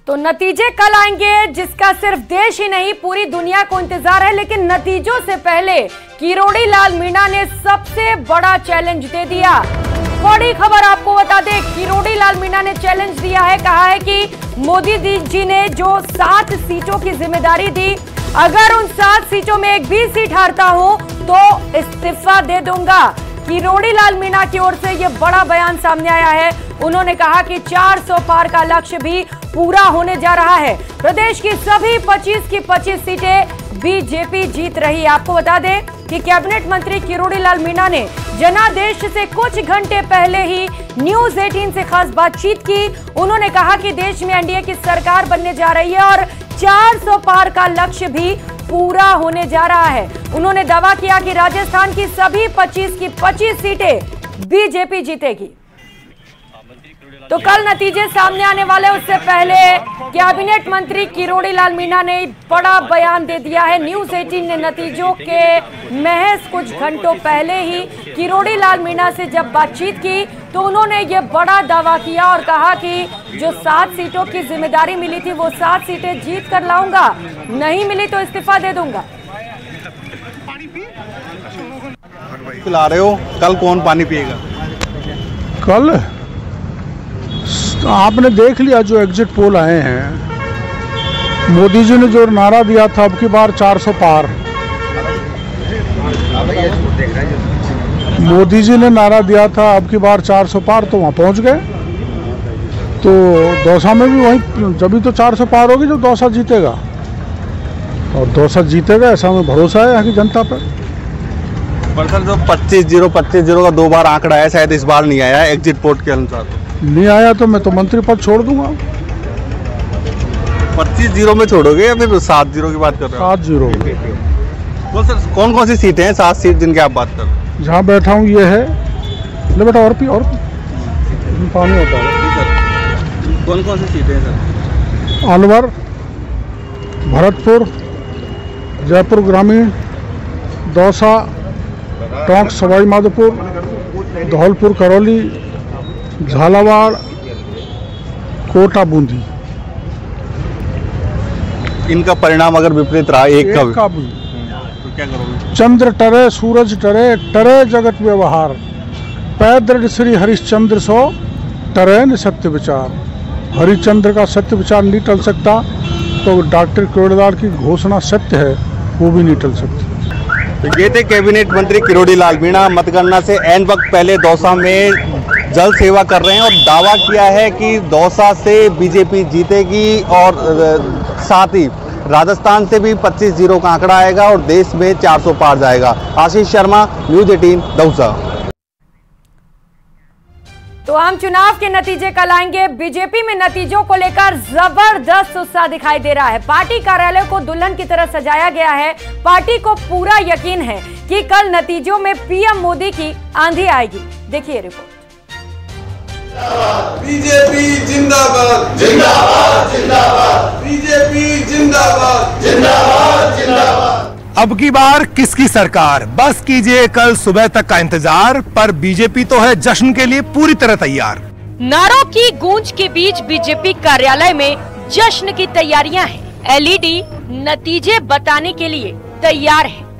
तो नतीजे कल आएंगे, जिसका सिर्फ देश ही नहीं पूरी दुनिया को इंतजार है। लेकिन नतीजों से पहले किरोड़ी लाल मीणा ने सबसे बड़ा चैलेंज दे दिया। बड़ी खबर आपको बता दें, किरोड़ी लाल मीणा ने चैलेंज दिया है, कहा है कि मोदी जी ने जो 7 सीटों की जिम्मेदारी दी, अगर उन 7 सीटों में एक भी सीट हारता हूं तो इस्तीफा दे दूंगा। किरोड़ी लाल मीणा की ओर से यह बड़ा बयान सामने आया है। उन्होंने कहा कि 400 पार का लक्ष्य भी पूरा होने जा रहा है। प्रदेश की सभी 25 की 25 सीटें बीजेपी जीत रही है। आपको बता दें कि कैबिनेट मंत्री किरोड़ी लाल मीणा ने जनादेश से कुछ घंटे पहले ही न्यूज 18 से खास बातचीत की। उन्होंने कहा कि देश में एनडीए की सरकार बनने जा रही है और 400 पार का लक्ष्य भी पूरा होने जा रहा है। उन्होंने दावा किया कि राजस्थान की सभी 25 की 25 सीटें बीजेपी जीतेगी। तो कल नतीजे सामने आने वाले, उससे पहले कैबिनेट मंत्री किरोड़ी लाल मीणा ने बड़ा बयान दे दिया है। न्यूज 18 ने नतीजों के महज कुछ घंटों पहले ही किरोड़ी लाल मीणा से जब बातचीत की तो उन्होंने ये बड़ा दावा किया और कहा कि जो 7 सीटों की जिम्मेदारी मिली थी वो 7 सीटें जीत कर लाऊंगा, नहीं मिली तो इस्तीफा दे दूंगा। पिला रहे हो, कल कौन पानी पिएगा? कल आपने देख लिया जो एग्जिट पोल आए हैं, मोदी जी ने जो नारा दिया था अब की बार 400 पार, मोदी जी ने नारा दिया था अब की बार 400 पार, तो वहाँ पहुँच गए। तो दौसा में भी वही, जब भी तो 400 पार होगी जो दौसा जीतेगा, और दौसा जीतेगा ऐसा हमें भरोसा है यहाँ की जनता पर। पर सर जो 25-0 का 2 बार आंकड़ा है, शायद इस बार नहीं आया एग्जिट पोल के अनुसार। नहीं आया तो मैं तो मंत्री पद छोड़ दूंगा। 25-0 में छोड़ोगे या फिर 7-0 की बात कर रहे हो? 7-0। तो सर कौन कौन सी सीटें हैं? 7 सीट जिनकी आप बात कर रहे हैं। जहाँ बैठा हूँ ये है, ले बेटा और पानी होता है। कौन कौन सी सीटें हैं सर? अलवर, भरतपुर, जयपुर ग्रामीण, दौसा, टोंक सवाई माधोपुर, धौलपुर करौली, झालावाड़, कोटा बूंदी। इनका परिणाम अगर विपरीत रहा एक का भी तो क्या करोगे? चंद्र टरे सूरज टरे, टरे जगत व्यवहार, पैदृढ़ श्री हरिश्चंद्र सो टरे न सत्य विचार। हरिश्चंद्र का सत्य विचार नहीं टल सकता तो डॉक्टर किरोड़ी लाल की घोषणा सत्य है, वो भी नहीं टल सकती। तो ये थे कैबिनेट मंत्री किरोड़ी लाल मीणा। मतगणना से एन वक्त पहले दौसा में जल सेवा कर रहे हैं और दावा किया है कि दौसा से बीजेपी जीतेगी और साथ ही राजस्थान से भी 25-0 का आंकड़ा आएगा और देश में 400 पार जाएगा। आशीष शर्मा, न्यूज 18 दौसा। तो आम चुनाव के नतीजे कल आएंगे। बीजेपी में नतीजों को लेकर जबरदस्त उत्साह दिखाई दे रहा है। पार्टी कार्यालय को दुल्हन की तरह सजाया गया है। पार्टी को पूरा यकीन है कि कल नतीजों में पीएम मोदी की आंधी आएगी। देखिए रिपोर्ट। बीजेपी जिंदाबाद जिंदाबाद जिंदाबाद, बीजेपी जिंदाबाद जिंदाबाद जिंदाबाद। अब की बार किसकी सरकार? बस कीजिए कल सुबह तक का इंतजार, पर बीजेपी तो है जश्न के लिए पूरी तरह तैयार। नारों की गूंज के बीच बीजेपी कार्यालय में जश्न की तैयारियां हैं। एलईडी नतीजे बताने के लिए तैयार है।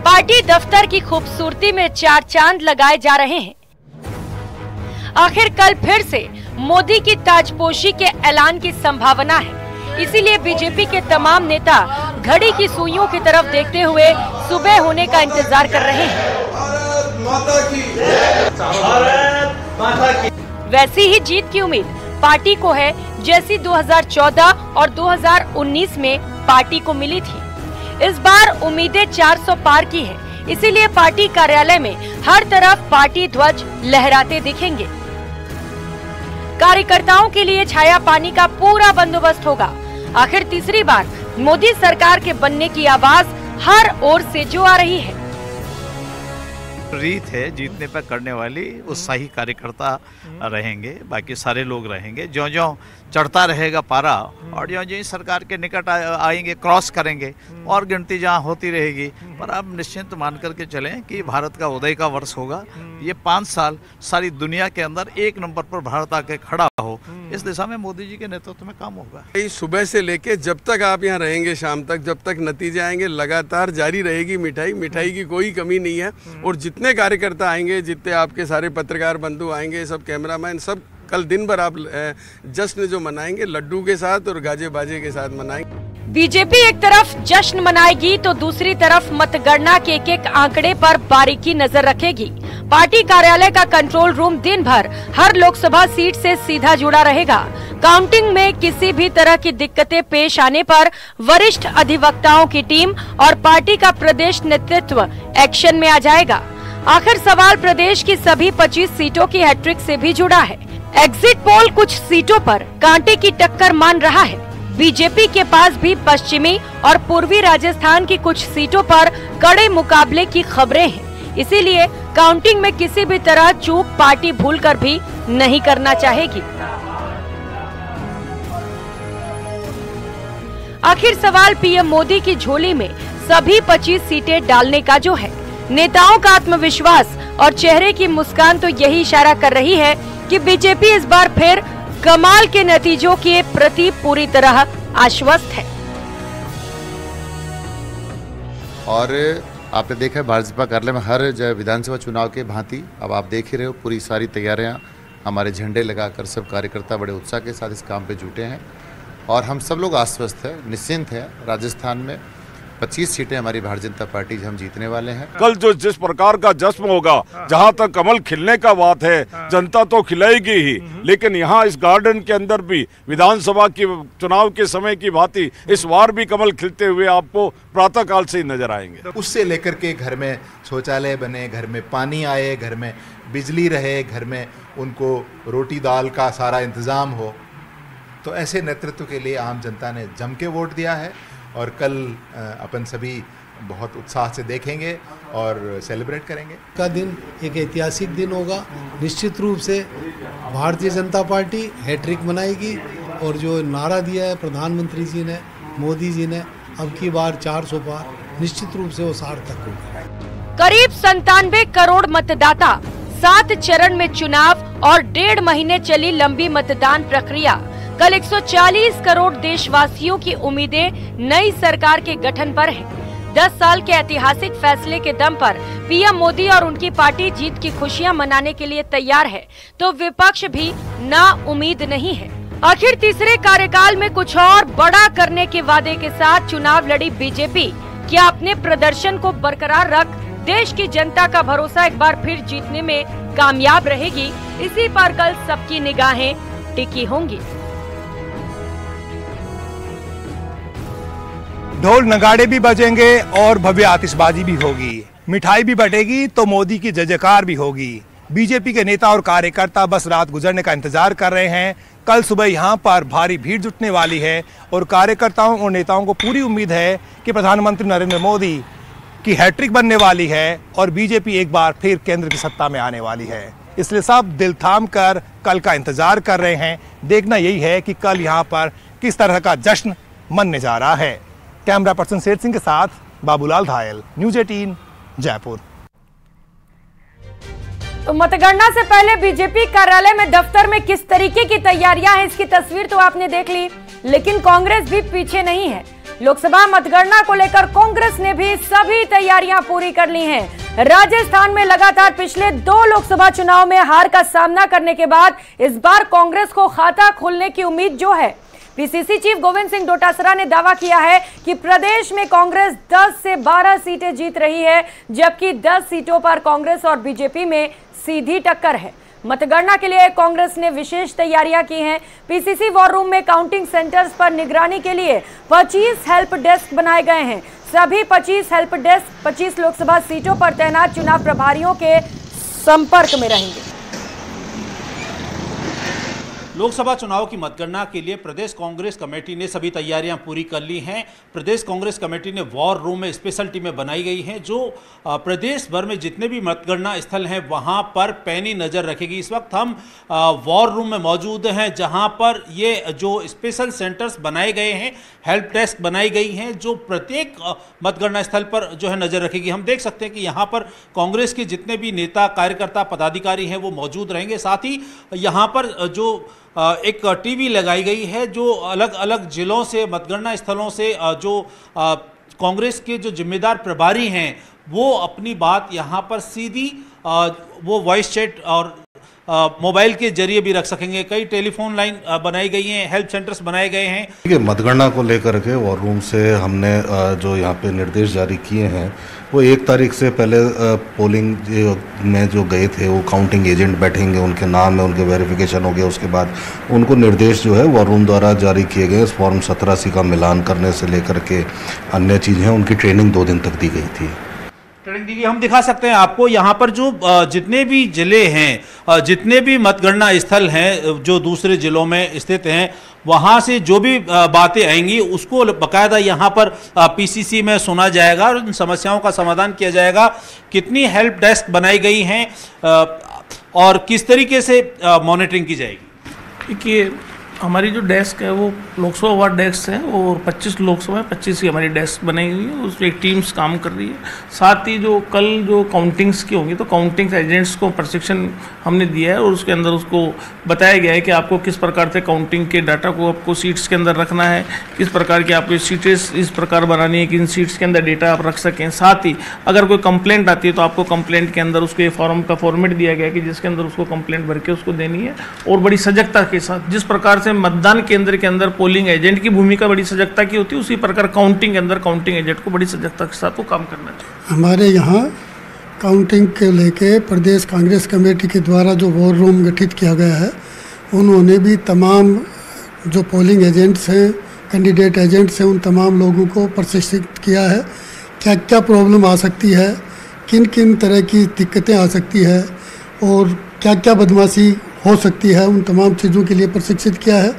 पार्टी दफ्तर की खूबसूरती में 4 चांद लगाए जा रहे हैं। आखिर कल फिर से मोदी की ताजपोशी के ऐलान की संभावना है, इसीलिए बीजेपी के तमाम नेता घड़ी की सुइयों की तरफ देखते हुए सुबह होने का इंतजार कर रहे हैं। वैसी ही जीत की उम्मीद पार्टी को है जैसी 2014 और 2019 में पार्टी को मिली थी। इस बार उम्मीदें 400 पार की है, इसीलिए पार्टी कार्यालय में हर तरफ पार्टी ध्वज लहराते दिखेंगे। कार्यकर्ताओं के लिए छाया पानी का पूरा बंदोबस्त होगा। आखिर तीसरी बार मोदी सरकार के बनने की आवाज हर ओर से जो आ रही है। रीत है जीतने पर करने वाली, उत्साही कार्यकर्ता रहेंगे, बाकी सारे लोग रहेंगे। ज्यों ज्यों चढ़ता रहेगा पारा और ज्यों ज्यों सरकार के निकट आएंगे, क्रॉस करेंगे और गिनती जहाँ होती रहेगी। पर अब निश्चिंत मान करके चलें कि भारत का उदय का वर्ष होगा। ये 5 साल सारी दुनिया के अंदर एक नंबर पर भारत आके खड़ा हो, इस दिशा में मोदी जी के नेतृत्व में काम होगा। सुबह से लेके जब तक आप यहाँ रहेंगे शाम तक, जब तक नतीजे आएंगे, लगातार जारी रहेगी मिठाई की कोई कमी नहीं है। और जितने कार्यकर्ता आएंगे, जितने आपके सारे पत्रकार बंधु आएंगे, सब कैमरामैन, सब कल दिन भर आप जश्न जो मनाएंगे लड्डू के साथ और गाजे बाजे के साथ मनाएंगे। बीजेपी एक तरफ जश्न मनाएगी तो दूसरी तरफ मतगणना के एक एक आंकड़े पर बारीकी नजर रखेगी। पार्टी कार्यालय का कंट्रोल रूम दिन भर हर लोकसभा सीट से सीधा जुड़ा रहेगा। काउंटिंग में किसी भी तरह की दिक्कतें पेश आने पर वरिष्ठ अधिवक्ताओं की टीम और पार्टी का प्रदेश नेतृत्व एक्शन में आ जाएगा। आखिर सवाल प्रदेश की सभी 25 सीटों की हैट्रिक से भी जुड़ा है। एग्जिट पोल कुछ सीटों पर कांटे की टक्कर मान रहा है। बीजेपी के पास भी पश्चिमी और पूर्वी राजस्थान की कुछ सीटों पर कड़े मुकाबले की खबरें हैं। इसीलिए काउंटिंग में किसी भी तरह चूक पार्टी भूलकर भी नहीं करना चाहेगी। आखिर सवाल पीएम मोदी की झोली में सभी 25 सीटें डालने का जो है। नेताओं का आत्मविश्वास और चेहरे की मुस्कान तो यही इशारा कर रही है कि बीजेपी इस बार फिर कमाल के नतीजों के प्रति पूरी तरह आश्वस्त है। और आपने देखा है भाजपा कार्यालय में हर विधानसभा चुनाव के भांति अब आप देख ही रहे हो, पूरी सारी तैयारियां, हमारे झंडे लगाकर सब कार्यकर्ता बड़े उत्साह के साथ इस काम पे जुटे हैं। और हम सब लोग आश्वस्त हैं, निश्चिंत हैं। राजस्थान में 25 सीटें हमारी भारतीय जनता पार्टी हम जीतने वाले हैं। कल जो जिस प्रकार का जश्न होगा, जहां तक कमल खिलने का बात है, जनता तो खिलाएगी ही, लेकिन यहाँ इस गार्डन के अंदर भी विधानसभा की चुनाव के समय की भांति इस बार भी कमल खिलते हुए आपको प्रातः काल से ही नजर आएंगे। उससे लेकर के घर में शौचालय बने, घर में पानी आए, घर में बिजली रहे, घर में उनको रोटी दाल का सारा इंतजाम हो, तो ऐसे नेतृत्व के लिए आम जनता ने जम के वोट दिया है। और कल अपन सभी बहुत उत्साह से देखेंगे और सेलिब्रेट करेंगे। का दिन एक ऐतिहासिक दिन होगा। निश्चित रूप से भारतीय जनता पार्टी हैट्रिक मनाएगी और जो नारा दिया है प्रधानमंत्री जी ने, मोदी जी ने, अब की बार 400 पार, निश्चित रूप से वो सार्थक होगा। करीब 97 करोड़ मतदाता, 7 चरण में चुनाव और 1.5 महीने चली लंबी मतदान प्रक्रिया। कल 140 करोड़ देशवासियों की उम्मीदें नई सरकार के गठन पर हैं। 10 साल के ऐतिहासिक फैसले के दम पर पीएम मोदी और उनकी पार्टी जीत की खुशियां मनाने के लिए तैयार है, तो विपक्ष भी ना उम्मीद नहीं है। आखिर तीसरे कार्यकाल में कुछ और बड़ा करने के वादे के साथ चुनाव लड़ी बीजेपी क्या अपने प्रदर्शन को बरकरार रख देश की जनता का भरोसा एक बार फिर जीतने में कामयाब रहेगी? इसी पर कल सबकी निगाहें टिकी होंगी। ढोल नगाड़े भी बजेंगे और भव्य आतिशबाजी भी होगी, मिठाई भी बटेगी तो मोदी की जय जयकार भी होगी। बीजेपी के नेता और कार्यकर्ता बस रात गुजरने का इंतजार कर रहे हैं। कल सुबह यहां पर भारी भीड़ जुटने वाली है और कार्यकर्ताओं और नेताओं को पूरी उम्मीद है कि प्रधानमंत्री नरेंद्र मोदी की हैट्रिक बनने वाली है और बीजेपी एक बार फिर केंद्र की सत्ता में आने वाली है। इसलिए सब दिल थाम कर कल का इंतजार कर रहे हैं। देखना यही है कि कल यहाँ पर किस तरह का जश्न मनने जा रहा है। कैमरा पर्सन शेर सिंह के साथ बाबूलाल धायल, न्यूज 18 जयपुर। तो मतगणना से पहले बीजेपी कार्यालय में, दफ्तर में किस तरीके की तैयारियां हैं, इसकी तस्वीर तो आपने देख ली, लेकिन कांग्रेस भी पीछे नहीं है। लोकसभा मतगणना को लेकर कांग्रेस ने भी सभी तैयारियां पूरी कर ली हैं। राजस्थान में लगातार पिछले 2 लोकसभा चुनाव में हार का सामना करने के बाद इस बार कांग्रेस को खाता खोलने की उम्मीद जो है। पीसीसी चीफ गोविंद सिंह डोटासरा ने दावा किया है कि प्रदेश में कांग्रेस 10 से 12 सीटें जीत रही है, जबकि 10 सीटों पर कांग्रेस और बीजेपी में सीधी टक्कर है। मतगणना के लिए कांग्रेस ने विशेष तैयारियां की हैं। पीसीसी वॉर रूम में काउंटिंग सेंटर्स पर निगरानी के लिए 25 हेल्प डेस्क बनाए गए हैं। सभी 25 हेल्प डेस्क 25 लोकसभा सीटों पर तैनात चुनाव प्रभारियों के संपर्क में रहेंगे। लोकसभा चुनाव की मतगणना के लिए प्रदेश कांग्रेस कमेटी ने सभी तैयारियां पूरी कर ली हैं। प्रदेश कांग्रेस कमेटी ने वॉर रूम में स्पेशल टीमें बनाई गई हैं जो प्रदेश भर में जितने भी मतगणना स्थल हैं वहां पर पैनी नज़र रखेगी। इस वक्त हम वॉर रूम में मौजूद हैं जहां पर ये जो स्पेशल सेंटर्स बनाए गए हैं, हेल्प डेस्क बनाई गई हैं जो प्रत्येक मतगणना स्थल पर जो है नज़र रखेगी। हम देख सकते हैं कि यहाँ पर कांग्रेस के जितने भी नेता, कार्यकर्ता, पदाधिकारी हैं वो मौजूद रहेंगे। साथ ही यहाँ पर जो एक टीवी लगाई गई है जो अलग अलग जिलों से, मतगणना स्थलों से जो कांग्रेस के जो जिम्मेदार प्रभारी हैं वो अपनी बात यहाँ पर सीधी वो वॉइस चैट और मोबाइल के जरिए भी रख सकेंगे। कई टेलीफोन लाइन बनाई गई हैं, हेल्प सेंटर्स बनाए गए हैं। ठीक है, मतगणना को लेकर के वॉर रूम से हमने जो यहाँ पे निर्देश जारी किए हैं वो 1 तारीख से पहले पोलिंग में जो गए थे वो काउंटिंग एजेंट बैठेंगे, उनके नाम है, उनके वेरिफिकेशन हो गया, उसके बाद उनको निर्देश जो है वॉर रूम द्वारा जारी किए गए। फॉर्म 17 का मिलान करने से लेकर के अन्य चीज़ें उनकी ट्रेनिंग 2 दिन तक दी गई थी। ट्रेनिंग दी गई, हम दिखा सकते हैं आपको यहाँ पर जो जितने भी जिले हैं, जितने भी मतगणना स्थल हैं जो दूसरे जिलों में स्थित हैं, वहाँ से जो भी बातें आएंगी उसको बाकायदा यहाँ पर पीसीसी में सुना जाएगा और उन समस्याओं का समाधान किया जाएगा। कितनी हेल्प डेस्क बनाई गई हैं और किस तरीके से मॉनिटरिंग की जाएगी? देखिए, हमारी जो डेस्क है वो लोकसभा वार्ड डेस्क है और 25 लोकसभा 25 की हमारी डेस्क बनाई हुई है, उसमें एक टीम्स काम कर रही है। साथ ही जो कल जो काउंटिंग्स की होंगी तो काउंटिंग एजेंट्स को प्रशिक्षण हमने दिया है और उसके अंदर उसको बताया गया है कि आपको किस प्रकार से काउंटिंग के डाटा को आपको सीट्स के अंदर रखना है, किस प्रकार की आपको सीटें इस प्रकार बनानी है कि इन सीट्स के अंदर डेटा आप रख सकें। साथ ही अगर कोई कंप्लेंट आती है तो आपको कंप्लेंट के अंदर उसको फॉर्म का फॉर्मेट दिया गया है कि जिसके अंदर उसको कंप्लेंट भर के उसको देनी है और बड़ी सजगता के साथ, जिस प्रकार से मतदान केंद्र के अंदर पोलिंग एजेंट की भूमिका बड़ी सजगता की होती है, उसी प्रकार काउंटिंग के अंदर काउंटिंग एजेंट को बड़ी सजगता के साथ वो काम करना चाहिए। हमारे यहाँ काउंटिंग के लेके प्रदेश कांग्रेस कमेटी के द्वारा जो वॉर रूम गठित किया गया है, उन्होंने भी तमाम जो पोलिंग एजेंट्स हैं, कैंडिडेट एजेंट्स हैं, उन तमाम लोगों को प्रशिक्षित किया है। क्या क्या प्रॉब्लम आ सकती है, किन किन तरह की दिक्कतें आ सकती है और क्या क्या बदमाशी हो सकती है, उन तमाम चीज़ों के लिए प्रशिक्षित किया है।